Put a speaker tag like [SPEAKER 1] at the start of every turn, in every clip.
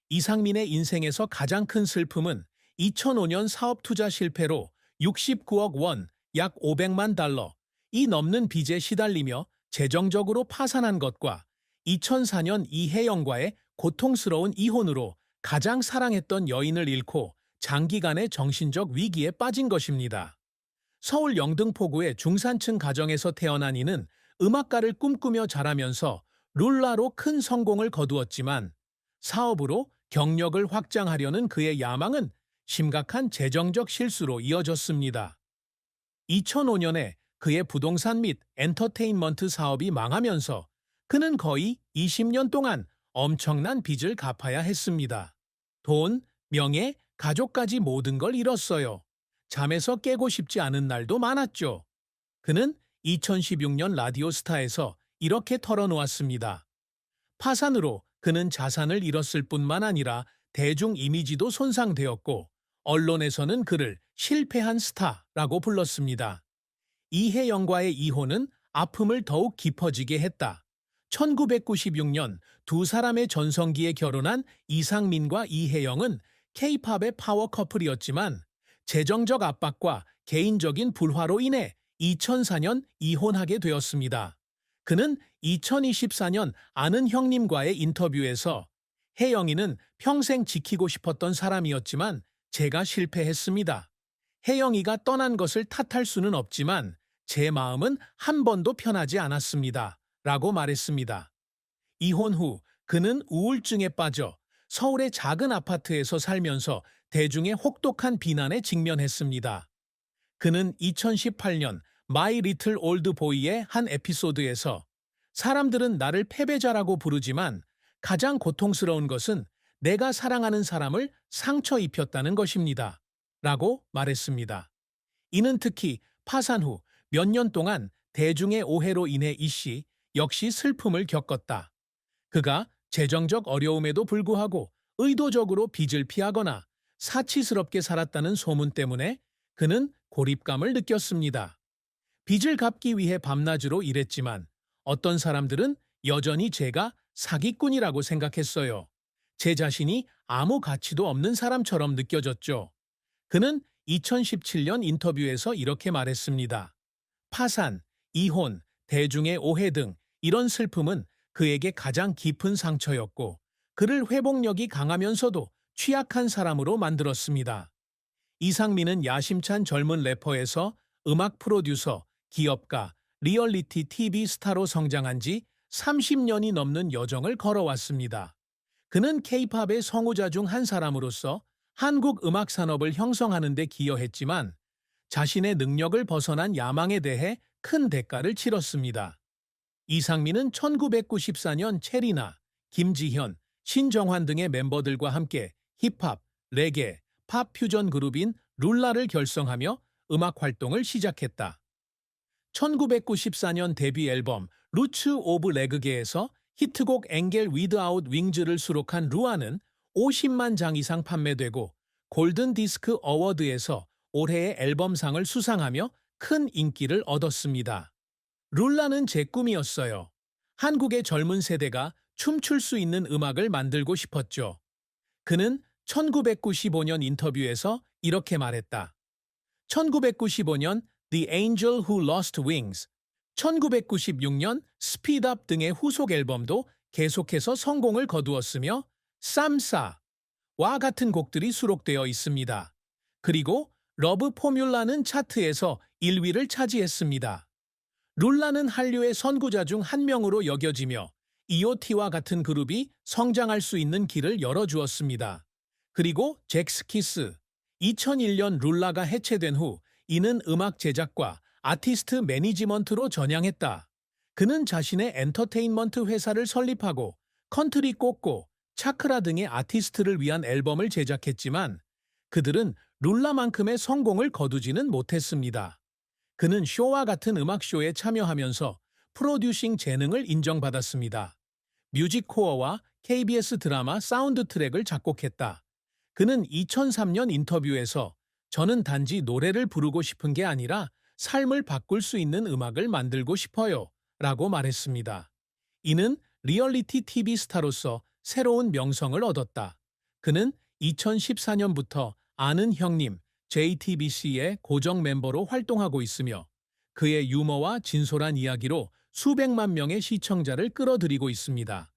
[SPEAKER 1] 이상민의 인생에서 가장 큰 슬픔은 2005년 사업 투자 실패로 69억 원, 약 500만 달러, 이 넘는 빚에 시달리며 재정적으로 파산한 것과 2004년 이혜영과의 고통스러운 이혼으로 가장 사랑했던 여인을 잃고 장기간의 정신적 위기에 빠진 것입니다. 서울 영등포구의 중산층 가정에서 태어난 이는 음악가를 꿈꾸며 자라면서 룰라로 큰 성공을 거두었지만 사업으로 경력을 확장하려는 그의 야망은 심각한 재정적 실수로 이어졌습니다. 2005년에 그의 부동산 및 엔터테인먼트 사업이 망하면서 그는 거의 20년 동안 엄청난 빚을 갚아야 했습니다. 돈, 명예, 가족까지 모든 걸 잃었어요. 잠에서 깨고 싶지 않은 날도 많았죠. 그는 2016년 라디오스타에서 이렇게 털어놓았습니다. 파산으로 그는 자산을 잃었을 뿐만 아니라 대중 이미지도 손상되었고 언론에서는 그를 실패한 스타라고 불렀습니다. 이혜영과의 이혼은 아픔을 더욱 깊어지게 했다. 1996년 두 사람의 전성기에 결혼한 이상민과 이혜영은 K-팝의 파워 커플이었지만 재정적 압박과 개인적인 불화로 인해 2004년 이혼하게 되었습니다. 그는 2024년 아는 형님과의 인터뷰에서 혜영이는 평생 지키고 싶었던 사람이었지만 제가 실패했습니다. 혜영이가 떠난 것을 탓할 수는 없지만 제 마음은 한 번도 편하지 않았습니다. 라고 말했습니다. 이혼 후 그는 우울증에 빠져 서울의 작은 아파트에서 살면서 대중의 혹독한 비난에 직면했습니다. 그는 2018년 마이 리틀 올드 보이의 한 에피소드에서 사람들은 나를 패배자라고 부르지만 가장 고통스러운 것은 내가 사랑하는 사람을 상처 입혔다는 것입니다. 라고 말했습니다. 이는 특히 파산 후 몇 년 동안 대중의 오해로 인해 이씨 역시 슬픔을 겪었다. 그가 재정적 어려움에도 불구하고 의도적으로 빚을 피하거나 사치스럽게 살았다는 소문 때문에 그는 고립감을 느꼈습니다. 빚을 갚기 위해 밤낮으로 일했지만 어떤 사람들은 여전히 제가 사기꾼이라고 생각했어요. 제 자신이 아무 가치도 없는 사람처럼 느껴졌죠. 그는 2017년 인터뷰에서 이렇게 말했습니다. 파산, 이혼, 대중의 오해 등 이런 슬픔은 그에게 가장 깊은 상처였고 그를 회복력이 강하면서도 취약한 사람으로 만들었습니다. 이상민은 야심찬 젊은 래퍼에서 음악 프로듀서, 기업가, 리얼리티 TV 스타로 성장한 지 30년이 넘는 여정을 걸어왔습니다. 그는 K-팝의 성우자 중 한 사람으로서 한국 음악 산업을 형성하는 데 기여했지만 자신의 능력을 벗어난 야망에 대해 큰 대가를 치렀습니다. 이상민은 1994년 체리나, 김지현, 신정환 등의 멤버들과 함께 힙합, 레게, 팝 퓨전 그룹인 룰라를 결성하며 음악 활동을 시작했다. 1994년 데뷔 앨범 루츠 오브 레그게에서 히트곡 앵겔 위드아웃 윙즈를 수록한 루아는 50만 장 이상 판매되고 골든 디스크 어워드에서 올해의 앨범상을 수상하며 큰 인기를 얻었습니다. 룰라는 제 꿈이었어요. 한국의 젊은 세대가 춤출 수 있는 음악을 만들고 싶었죠. 그는 1995년 인터뷰에서 이렇게 말했다. 1995년 The Angel Who Lost Wings, 1996년 Speed Up 등의 후속 앨범도 계속해서 성공을 거두었으며 쌈싸와 같은 곡들이 수록되어 있습니다. 그리고 러브 포뮬라는 차트에서 1위를 차지했습니다. 룰라는 한류의 선구자 중 한 명으로 여겨지며 EOT와 같은 그룹이 성장할 수 있는 길을 열어주었습니다. 그리고 잭스키스, 2001년 룰라가 해체된 후 이는 음악 제작과 아티스트 매니지먼트로 전향했다. 그는 자신의 엔터테인먼트 회사를 설립하고 컨트리 꼬꼬, 차크라 등의 아티스트를 위한 앨범을 제작했지만 그들은 룰라만큼의 성공을 거두지는 못했습니다. 그는 쇼와 같은 음악쇼에 참여하면서 프로듀싱 재능을 인정받았습니다. 뮤직코어와 KBS 드라마 사운드 트랙을 작곡했다. 그는 2003년 인터뷰에서 저는 단지 노래를 부르고 싶은 게 아니라 삶을 바꿀 수 있는 음악을 만들고 싶어요. 라고 말했습니다. 이는 리얼리티 TV 스타로서 새로운 명성을 얻었다. 그는 2014년부터 아는 형님 JTBC의 고정 멤버로 활동하고 있으며 그의 유머와 진솔한 이야기로 수백만 명의 시청자를 끌어들이고 있습니다.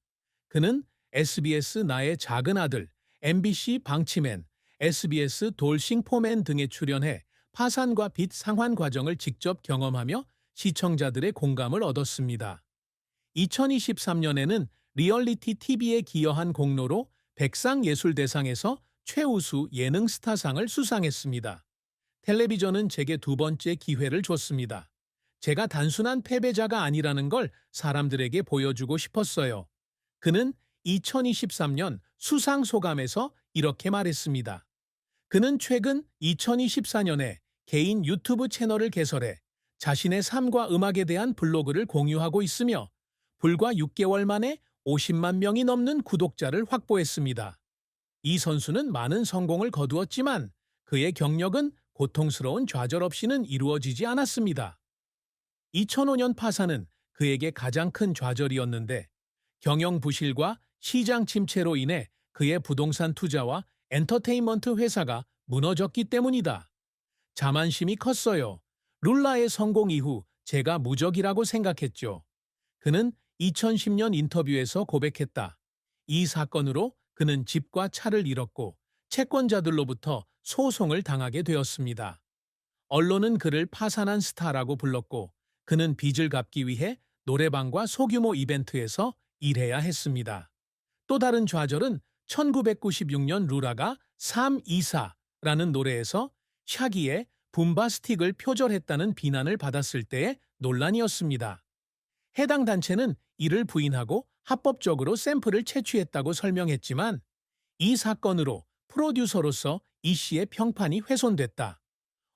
[SPEAKER 1] 그는 SBS 나의 작은 아들, MBC 방치맨, SBS 돌싱포맨 등에 출연해 파산과 빚 상환 과정을 직접 경험하며 시청자들의 공감을 얻었습니다. 2023년에는 리얼리티 TV에 기여한 공로로 백상예술대상에서 최우수 예능 스타상을 수상했습니다. 텔레비전은 제게 두 번째 기회를 줬습니다. 제가 단순한 패배자가 아니라는 걸 사람들에게 보여주고 싶었어요. 그는 2023년 수상 소감에서 이렇게 말했습니다. 그는 최근 2024년에 개인 유튜브 채널을 개설해 자신의 삶과 음악에 대한 블로그를 공유하고 있으며 불과 6개월 만에 50만 명이 넘는 구독자를 확보했습니다. 이 선수는 많은 성공을 거두었지만 그의 경력은 고통스러운 좌절 없이는 이루어지지 않았습니다. 2005년 파산은 그에게 가장 큰 좌절이었는데 경영 부실과 시장 침체로 인해 그의 부동산 투자와 엔터테인먼트 회사가 무너졌기 때문이다. 자만심이 컸어요. 룰라의 성공 이후 제가 무적이라고 생각했죠. 그는 2010년 인터뷰에서 고백했다. 이 사건으로 그는 집과 차를 잃었고 채권자들로부터 소송을 당하게 되었습니다. 언론은 그를 파산한 스타라고 불렀고 그는 빚을 갚기 위해 노래방과 소규모 이벤트에서 일해야 했습니다. 또 다른 좌절은 1996년 루라가 324라는 노래에서 샤기의 붐바스틱을 표절했다는 비난을 받았을 때의 논란이었습니다. 해당 단체는 이를 부인하고 합법적으로 샘플을 채취했다고 설명했지만 이 사건으로 프로듀서로서 이 씨의 평판이 훼손됐다.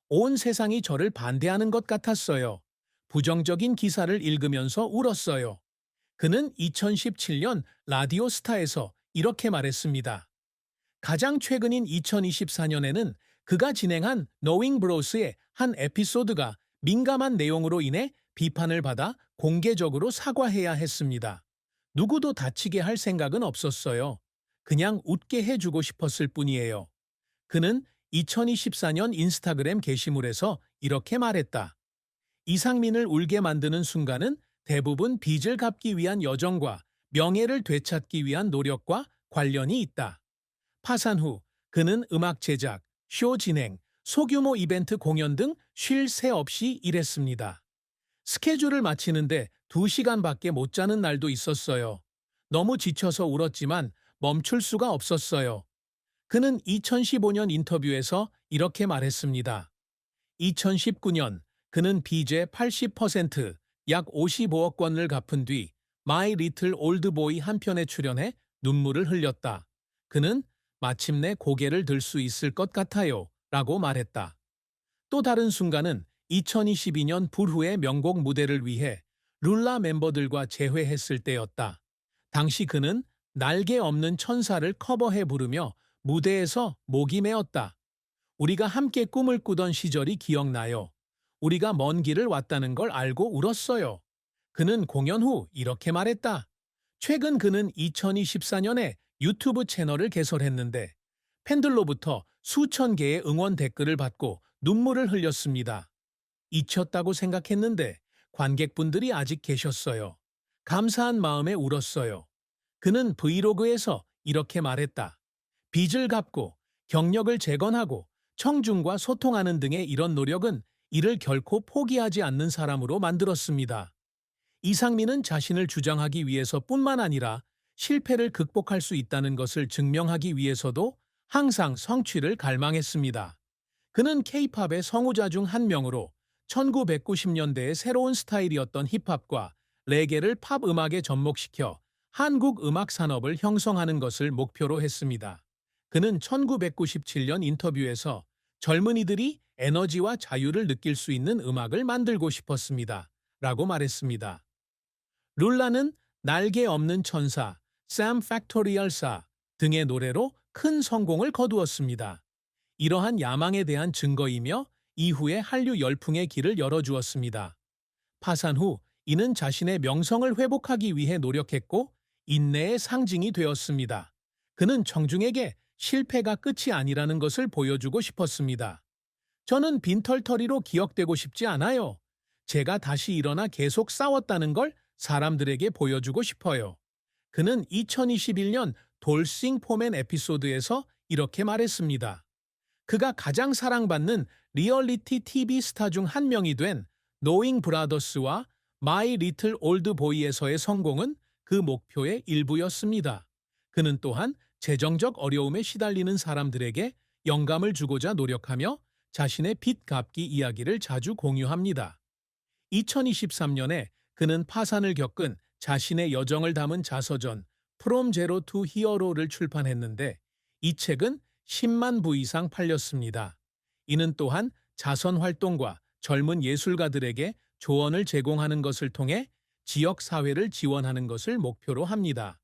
[SPEAKER 1] 온 세상이 저를 반대하는 것 같았어요. 부정적인 기사를 읽으면서 울었어요. 그는 2017년 라디오 스타에서 이렇게 말했습니다. 가장 최근인 2024년에는 그가 진행한 Knowing Bros의 한 에피소드가 민감한 내용으로 인해 비판을 받아 공개적으로 사과해야 했습니다. 누구도 다치게 할 생각은 없었어요. 그냥 웃게 해주고 싶었을 뿐이에요. 그는 2024년 인스타그램 게시물에서 이렇게 말했다. 이상민을 울게 만드는 순간은 대부분 빚을 갚기 위한 여정과 명예를 되찾기 위한 노력과 관련이 있다. 파산 후 그는 음악 제작, 쇼 진행, 소규모 이벤트 공연 등 쉴 새 없이 일했습니다. 스케줄을 마치는데 2시간밖에 못 자는 날도 있었어요. 너무 지쳐서 울었지만 멈출 수가 없었어요. 그는 2015년 인터뷰에서 이렇게 말했습니다. 2019년 그는 빚의 80%, 약 55억 원을 갚은 뒤 마이 리틀 올드보이 한 편에 출연해 눈물을 흘렸다. 그는 마침내 고개를 들 수 있을 것 같아요 라고 말했다. 또 다른 순간은 2022년 불후의 명곡 무대를 위해 룰라 멤버들과 재회했을 때였다. 당시 그는 날개 없는 천사를 커버해 부르며 무대에서 목이 메었다. 우리가 함께 꿈을 꾸던 시절이 기억나요. 우리가 먼 길을 왔다는 걸 알고 울었어요. 그는 공연 후 이렇게 말했다. 최근 그는 2024년에 유튜브 채널을 개설했는데 팬들로부터 수천 개의 응원 댓글을 받고 눈물을 흘렸습니다. 잊혔다고 생각했는데 관객분들이 아직 계셨어요. 감사한 마음에 울었어요. 그는 브이로그에서 이렇게 말했다. 빚을 갚고 경력을 재건하고 청중과 소통하는 등의 이런 노력은 이를 결코 포기하지 않는 사람으로 만들었습니다. 이상민은 자신을 주장하기 위해서뿐만 아니라 실패를 극복할 수 있다는 것을 증명하기 위해서도 항상 성취를 갈망했습니다. 그는 K-팝의 성우자 중 한 명으로 1990년대의 새로운 스타일이었던 힙합과 레게를 팝 음악에 접목시켜 한국 음악 산업을 형성하는 것을 목표로 했습니다. 그는 1997년 인터뷰에서 젊은이들이 에너지와 자유를 느낄 수 있는 음악을 만들고 싶었습니다. 라고 말했습니다. 룰라는 날개 없는 천사, 샘 팩토리얼사 등의 노래로 큰 성공을 거두었습니다. 이러한 야망에 대한 증거이며 이후에 한류 열풍의 길을 열어주었습니다. 파산 후 이는 자신의 명성을 회복하기 위해 노력했고 인내의 상징이 되었습니다. 그는 청중에게 실패가 끝이 아니라는 것을 보여주고 싶었습니다. 저는 빈털터리로 기억되고 싶지 않아요. 제가 다시 일어나 계속 싸웠다는 걸 사람들에게 보여주고 싶어요. 그는 2021년 돌싱 포맨 에피소드에서 이렇게 말했습니다. 그가 가장 사랑받는 리얼리티 TV 스타 중 한 명이 된 노잉 브라더스와 마이 리틀 올드 보이에서의 성공은 그 목표의 일부였습니다. 그는 또한 재정적 어려움에 시달리는 사람들에게 영감을 주고자 노력하며 자신의 빚 갚기 이야기를 자주 공유합니다. 2023년에 그는 파산을 겪은 자신의 여정을 담은 자서전 From Zero to Hero를 출판했는데 이 책은 10만 부 이상 팔렸습니다. 이는 또한 자선 활동과 젊은 예술가들에게 조언을 제공하는 것을 통해 지역 사회를 지원하는 것을 목표로 합니다.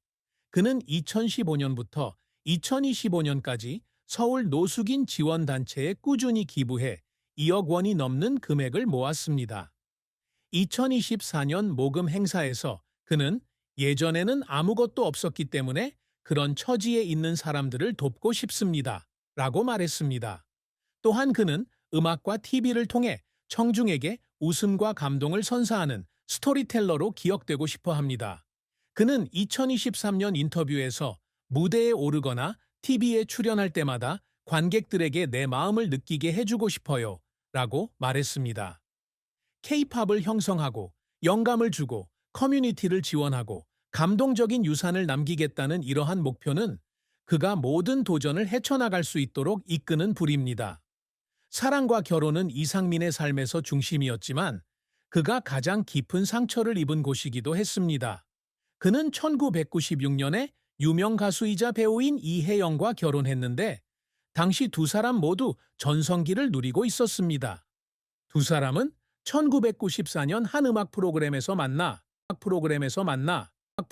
[SPEAKER 1] 그는 2015년부터 2025년까지 서울 노숙인 지원단체에 꾸준히 기부해 2억 원이 넘는 금액을 모았습니다. 2024년 모금 행사에서 그는 예전에는 아무것도 없었기 때문에 그런 처지에 있는 사람들을 돕고 싶습니다. 라고 말했습니다. 또한 그는 음악과 TV를 통해 청중에게 웃음과 감동을 선사하는 스토리텔러로 기억되고 싶어 합니다. 그는 2023년 인터뷰에서 무대에 오르거나 TV에 출연할 때마다 관객들에게 내 마음을 느끼게 해주고 싶어요. 라고 말했습니다. K-팝을 형성하고 영감을 주고 커뮤니티를 지원하고 감동적인 유산을 남기겠다는 이러한 목표는 그가 모든 도전을 헤쳐나갈 수 있도록 이끄는 불입니다. 사랑과 결혼은 이상민의 삶에서 중심이었지만 그가 가장 깊은 상처를 입은 곳이기도 했습니다. 그는 1996년에 유명 가수이자 배우인 이혜영과 결혼했는데 당시 두 사람 모두 전성기를 누리고 있었습니다. 두 사람은 1994년 한 음악 프로그램에서 만나